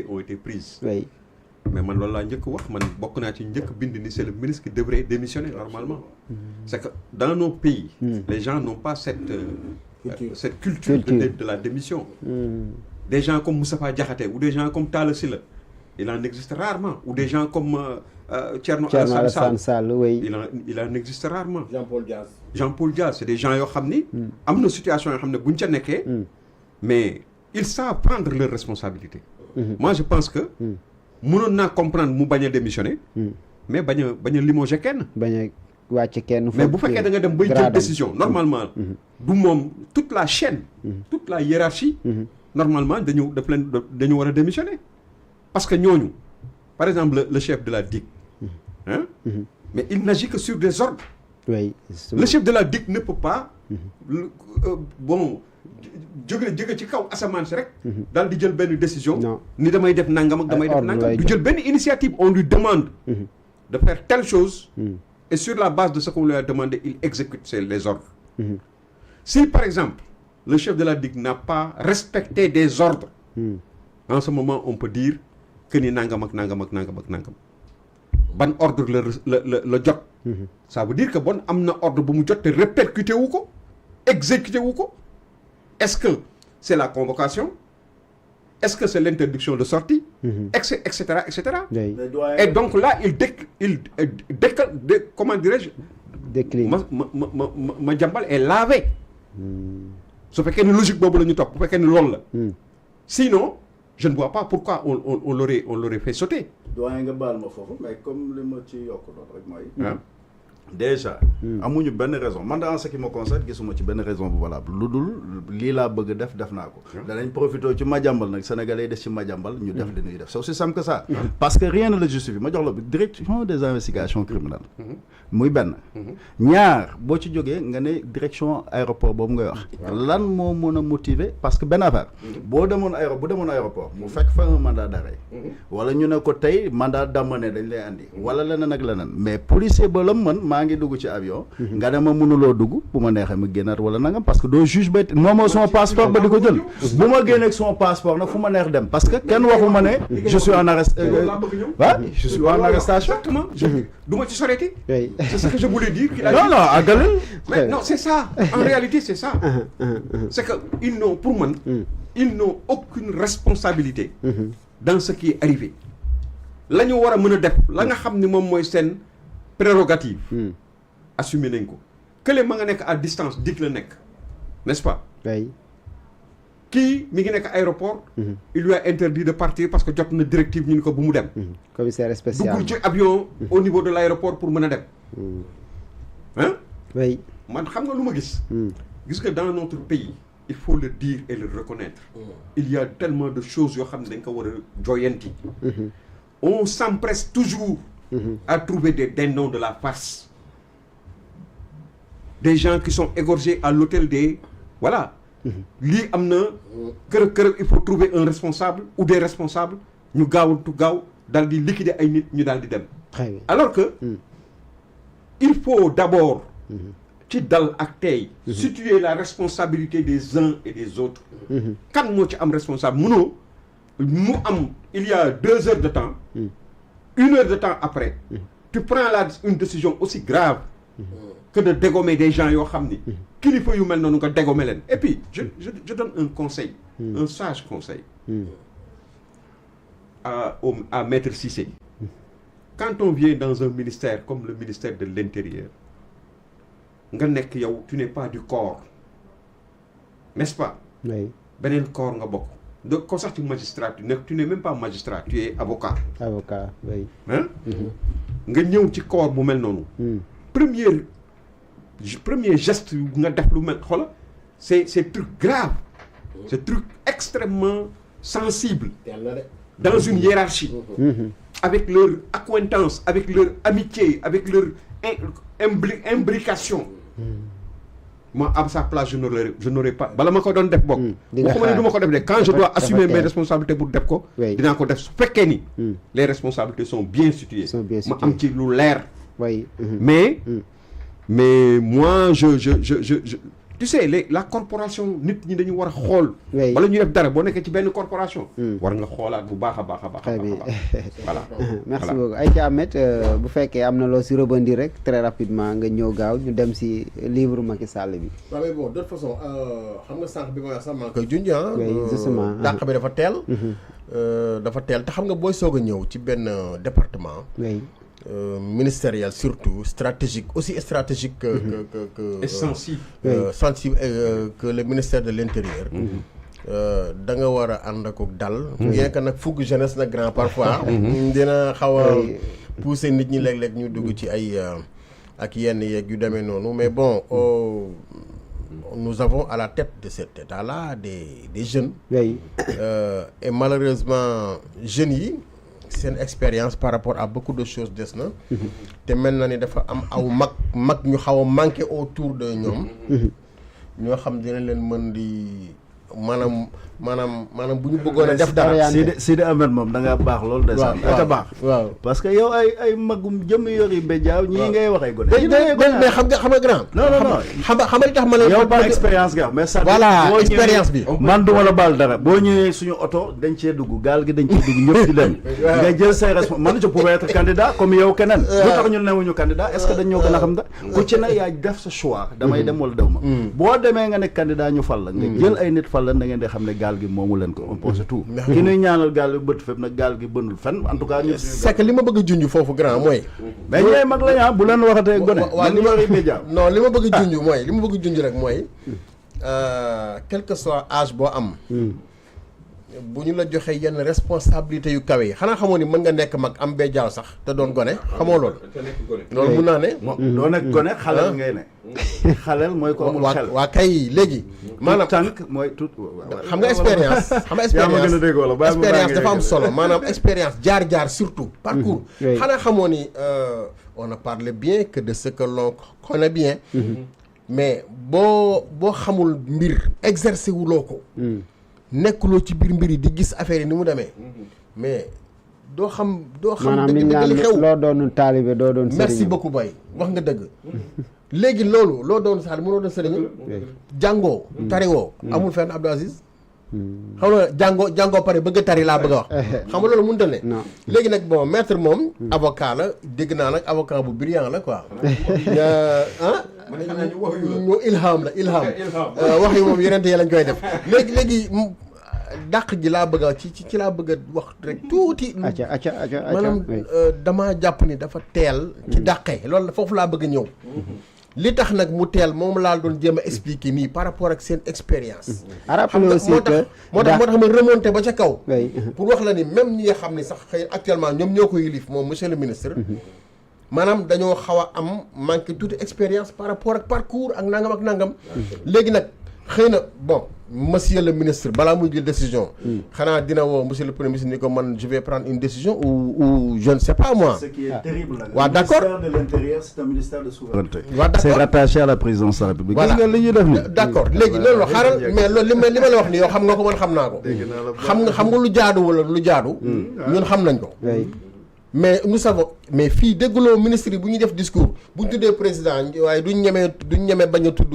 ont été prises. Oui. Mais man loolu laa njëkk wax man bokk naa ci njëkk bind ni c'est le ministre qui devrait démissionner normalement. C'est que dans nos pays, les gens n'ont pas cette culture de la démission. Des gens comme Moustapha Diakhaté ou des gens comme Talla Sylla, il en existe rarement. Ou des gens comme Thierno Alassane Sall, oui. il en existe rarement. Jean-Paul Diaz, c'est des gens yoo xam ni am na situation yoo xam ne buñ ca nekkee mais ils savent prendre leurs responsabilités. Moi je pense que mënoon naa comprendre mu bañ a démissionner mais bañ a limoger kenn. bañ a wàcc kenn. mais bu fekkee da nga dem bay jël décision normalement du moom toute la chaîne toute la hiérarchie normalement dañu war a démissionner parce que ñooñu par exemple le chef de la DIC hein mais il n'agit que sur des ordres. Oui. Le chef de la DIC ne peut pas bon jóge ci kaw asamaan si rek daal di jël benn décision ni damay def nangam ak damay def nangam du jël benn initiative. On lui demande de faire telle chose et sur la base de ce qu'on lui a demandé il exécute les ordres. Si par exemple le chef de la DIC n'a pas respecté des ordres en ce moment on peut dire que ni nangam ak nangam ak nangam ak nangam ban ordre la jot. Ça veut dire que bon am na ordre bu mu jot te répercuté wu ko exécuté wu ko. Est-ce que c'est la convocation? Est-ce que c'est l'interdiction de sortie? Etc., etc. Oui. Et donc là, comment dirais-je? Décline. Madiambal est lavé. Ça fait qu'une logique bobo le top, fait qu'une lol. Sinon, je ne vois pas pourquoi on l'aurait fait sauter. Doyen nga baal ma foofu mais comme li ma ci yokk doon rek mooy. Déjà amuñu benn raison man en ce qui me concerne gisuma ci benn raison bu valable lu dul lii laa bëgg def naa ko danañ profité ci Madiambal nag sénégalais yi des ci Madiambal ñu def li ñuy def c'est aussi simple que ça parce que rien ne le justifie ma jox la direction des investigations criminelles muy benn ñaar boo ci jógee nga ne direction aéroport boobu ngay wax lan moo mën a motiver parce que benn affaire bu demoon aéroport mu fekk fa un mandat d'arrêt wala ñu ne ko tey mandat d'amener dañ lay andi wala leneen ak leneen mais policier ba la mën maa ngi dugg ci avion nga ne ma mënuloo dugg bu ma neexee ma génnaat wala nangam parce que doo juge ba moomoo sama passeport ba di ko jël bu ma génnee ak sama passeport nag fu ma neex dem parce que kenn waxu ma ne je suis en arrestation du ma ci soreeti c'est ce que je voulais dire non àggalil mais non c'est ça en réalité c'est ça c'est que pour man ils n'ont aucune responsabilité dans ce qui est arrivé la ñu war a mën a def la nga xam ni moom mooy seen prérogative assumé nañ ko kële ma nga nekk à distance DIC la nekk n'est-ce pas kii mi ngi nekk aéroport il lui a interdit de partir parce que jot na directive ñu ni ko bu mu dem commissaire spécial dugg ci avion au niveau de l'aéroport pour mën a dem hein man xam nga lu ma gis nga dans notre pays il faut le dire et le reconnaître il y a tellement de choses yoo xam ne dañ ko war a joyanti on s'empresse toujours à trouver des dindons de la farce. Des gens qui sont égorgés à l'hôtel des... Voilà. Lii am na kër il faut trouver un responsable ou des responsables ñu gaawantu gaaw daal di liquider ay nit ñu daal di dem. Alors que il faut d'abord ci dal ak tey situer la responsabilité des uns et des autres. Kan moo ci am responsable mënoo mu am il y a 2 heures de temps 1 heure de temps après tu prends une décision aussi grave que de dégommer des gens yoo xam ni kilifa yu mel noonu nga dégommer leen et puis je donne un conseil un sage conseil à Maître Cissé quand on vient dans un ministère comme le ministère de l'Intérieur nga nekk yow tu n'es pas du corps n'est-ce pas beneen corps nga bokk donc comme ça tu magistrat tu n'es même pas magistrat tu es avocat oui hein nga ñëw ci corps bu mel noonu premier geste nga def lu mel xola c'est truc grave c'est truc extrêmement sensible dans une hiérarchie avec leur accointance avec leur amitié avec leur imbrication moi à sa place je n'aurais pas bala ma ko doon def bokk waxuma ne du ma ko def de quand je dois assumer mes responsabilités pour def ko dinaa ko def su fekkee ni les responsabilités sont bien situées ma am ci lu leer mais moi je tu sais la corporation nit ñi dañu war a xool. bala ñuy def dara boo nekkee ci benn corporation. war nga xoolaat bu baax a baax a baax. très bien voilà. merci beaucoup Aïcha Ahmed bu fekkee am na loo si rebondir rek très rapidement nga ñëw gaaw ñu dem si livre Macky Sall bi. waaw mais bon de toute façon xam nga sànq bi ma wax sax maa ngi koy junj ah. justement dàq bi dafa teel. dafa teel te xam nga booy soog a ñëw ci benn département. Ministériel surtout stratégique aussi stratégique que sensible sensible que le ministère de l'Intérieur. da nga war a ànd ak dal. bien que nag fougue jeunesse nag grand parfois. dina xaw a pousser nit ñi léeg-léeg ñu dugg ci ay ak yenn yeeg yu demee noonu mais bon nous avons à la tête de cet état-là des jeunes. Et malheureusement jeunes yi. seen expérience par rapport à beaucoup de choses des na te mel na ni dafa am aw mag ñu xaw a manqué autour de ñoom ñoo xam dina leen mën di maanaam bu ñu bëggoon a def dara Sidi Ahmed moom da nga baax loolu de sax aka baax waaw parce que yow ay magum jëm yor yi béjaaw ñii ngay wax ay gone mais xam nga grand non xam nga li tax ma leen yow par expérience nga wax mais ça voilà expérience bi man duma la baal dara boo ñëwee suñu oto dañ cee dugg gaal gi dañ cee dugg ñëpp di dem nga jël say responsabilités man je pouvais être candidat comme yow keneen lu tax ñun newuñu candidat est-ce que dañ ñoo gën a xam da ku ci ne yaa def sa choix damay dem wala dew ma boo demee nga ne candidat ñu fal la nga jël ay nit fal la da ngeen di xam ne gaal gi moomu leen ko imposé tout ki ñuy ñaanal gaal bi bët fépp nag gaal gi bënul fenn en tout cas ñu c'est que li ma bëgg a junj foofu grand mooy mais ñooy mag la ñaa bu leen waxatee gone waaw li ma non li ma bëgg a junj mooy li ma bëgg a junj rek mooy quel que soit âge boo am bu ñu la joxee yenn responsabilité yu kawe yi xanaa xamoo ni mën nga nekk mag am bee jaaw sax te doon gone xamoo loolu loolu mun naa ne doo nekk gone xaleel ngay ne xaleel mooy ko amul xel waa kay léegi maanaam tànk mooy tout xam nga expérience expérience dafa am solo maanaam expérience jaar-jaar surtout parcours xanaa xamoo ni on ne parle bien que de ce que l'on connaît bien mais boo xamul mbir exercer wuloo ko nekkuloo ci biir mbir yi di gis affaire yi ni mu demee mais doo xam maanaam li ñu li xew loo doon taalibe doo doon sëriñ merci beaucoup Baye wax nga dëgg léegi loolu loo doon sax mënoo doon sëriñ jàngoo tariwoo amul fenn Abdou Aziz xam nga jàngoo pare bëgg a tari laa bëgg a wax xam nga loolu mënut a ne léegi nnag bon maître moom avocat la dégg naa nag avocat bu brillant la quoi ñu ilham la wax yi moom yeneen yi lañ koy def léegi dàq gi laa bëgg a ci laa bëgg a wax rek tuuti maanaam damaa jàpp ni dafa teel ci dàqee loolu foofu laa bëgg a ñëw li tax nag mu teel moom laa doon jéem a expliquer nii par rapport ak seen expérience xam nga aussi que moo tax ma remonté ba ca kaw pour wax la ni même ñi nga xam ni sax xëy actuellement ñoom ñoo ko yilif moom monsieur le ministre maanaam dañoo xaw a am manqué toute expérience par rapport ak parcours ak nangam léegi nag xëy na bon monsieur le ministre balaa muy jël décision xanaa dina woo monsieur le premier ministre ni ko man je vais prendre une décision ou je ne sais pas moi. Ce qui est terrible là. waaw d'accord Le ministère de l'Intérieur c'est un ministère de souveraineté. waaw d'accord c'est rattaché à la présidence de la République. voilà gis nga li ñuy def nii. d'accord léegi loolu xaaral mais loolu li ma la wax ni yow xam nga ko man xam naa ko. xam nga lu jaadu wala lu jaadu. ñun xam nañ ko. mais nous savons mais fii dégguloo ministre yi bu ñuy def discours bu ñu tuddee président waaye duñ ñeme bañ a tudd.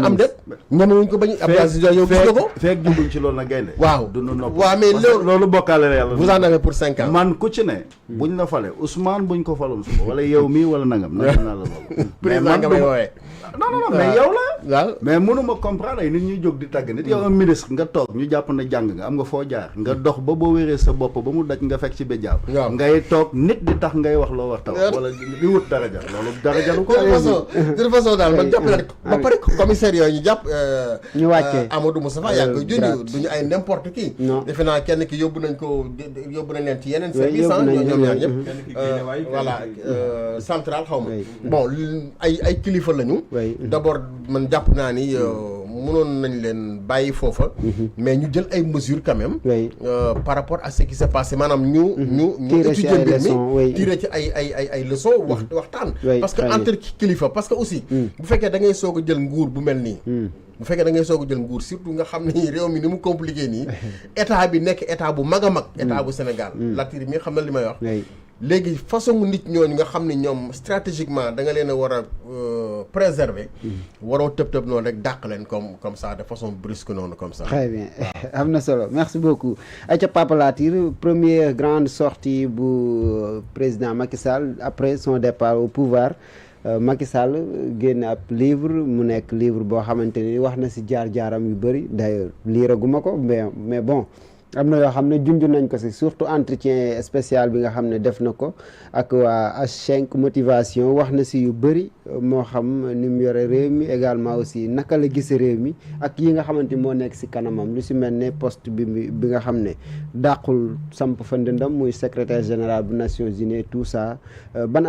am de ñeme wuñ ko bañ a. Abdou Aziz yow gis nga ko. fekk jubluñ ci loolu na gaynde. waaw du nu nopp waaw mais loolu bokkaale la yàlla. vous en avez pour 5 ans. man ku ci ne. buñ la fale Ousmane buñ ko faloon suba wala yow mii wala nangam. nangam naa la loolu. président nga may woowee. non mais yow la. waaw mais mënuma comprendre ay nit ñuy jóg di tàgg nit yow un ministre nga toog ñu jàpp na jàng nga am nga foo jaar nga dox ba boo wéree sa bopp ba mu daj nga fekk ci béjaaw ngay toog nit di tax ngay wax loo wax taw wala di wut daraja loolu daraja lu ko de toute façon daal man jàpp na rek ba pare commissaire yooyu ñu jàpp ñu wàccee Amadou Moustapha yaa ngi koy junj duñu ay n'importe qui defe naa kenn ki yóbbu nañ leen ci yeneen service ñoom ñaar ñëpp voilà central xaw ma bon ay kilifa lañu d'abord man jàpp naa ni mënoon nañ leen bàyyi foofa mais ñu jël ay mesures quand même par rapport à ce qui s'est passé maanaam ñu étudier mbir mi tirer ci ay leçons waxtaan parce que entre kilifa parce que aussi bu fekkee da ngay soog a jël nguur bu mel nii bu fekkee da ngay soog a jël nguur surtout nga xam ne réew mi ni mu compliqué nii état bi nekk état bu mag a mag état bu Sénégal Latir mi xam na li may wax léegi façon nit ñooñu nga xam ne ñoom stratégiquement da nga leen a war a préserver. waroo tëb noonu rek dàq leen comme ça de façon brusque noonu comme ça. très bien am na solo merci beaucoup. ayca Papa Latir première grande sortie bu président Macky Sall après son départ au pouvoir Macky Sall génn ab livre mu nekk livre boo xamante ni wax na si jaar-jaaram yu bëri d'ailleurs liiraguma ko mais bon. am na yoo xam ne junj nañ ko si surtout entretien spécial bi nga xam ne def na ko ak waa H5 motivation wax na si yu bëri moo xam ni mu yore réew mi également aussi naka la gise réew mi ak yi nga xamante moo nekk si kanamam lu si mel ne poste bi nga xam ne dàqul samp fa ndëndam muy secrétaire général bu Nations Unies tout ça ban